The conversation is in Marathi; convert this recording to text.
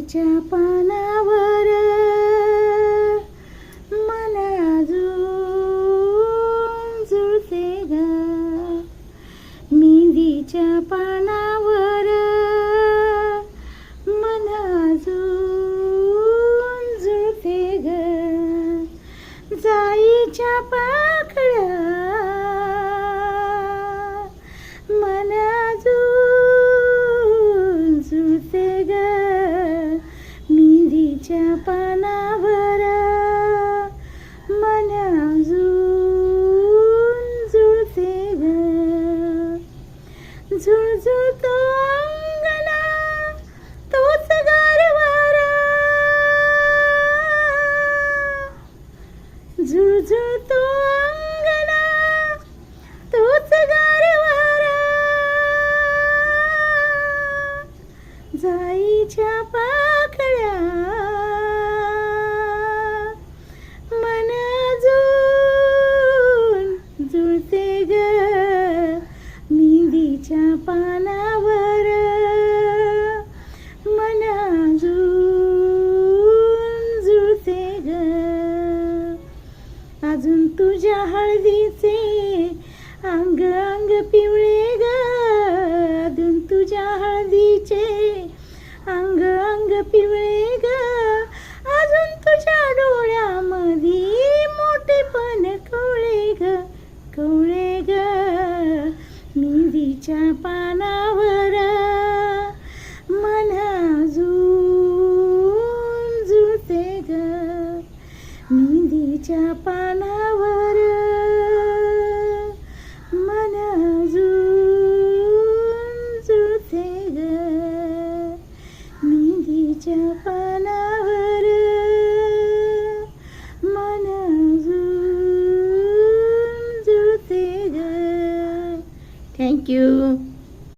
मेंदीच्या पानावर मन अजून झुलते ग. मेंदीच्या पानावर मन अजून झुलते ग. जाईच्या पाकळ्या मन अजून झुलते ग. मेंदीच्या पानावर मन अजून झुलते ग. झुळझुळतो अंगणा तोच गारवारा. झुळझुळतो अंगणा तोच गारवारा. जाईच्या पाकळ्या मन अजून झुलते ग. मेंदीच्या पानावर मन अजून झुलते ग. अजून तुझ्या हळदीचे अंग अंग पिवळे ग. अजून तुझ्या हळदीचे अंग अंग पिवळे ग. अजून तुझ्या डोळ्यामध्ये मोठेपण कवळे ग, कवळे ग. मेंदीच्या पानावर मन अजून झुलते ग. मेंदीच्या पानावर मन अजून झुलते ग. मेंदीच्या पानावर मन अजून झुलते ग. थँक्यू.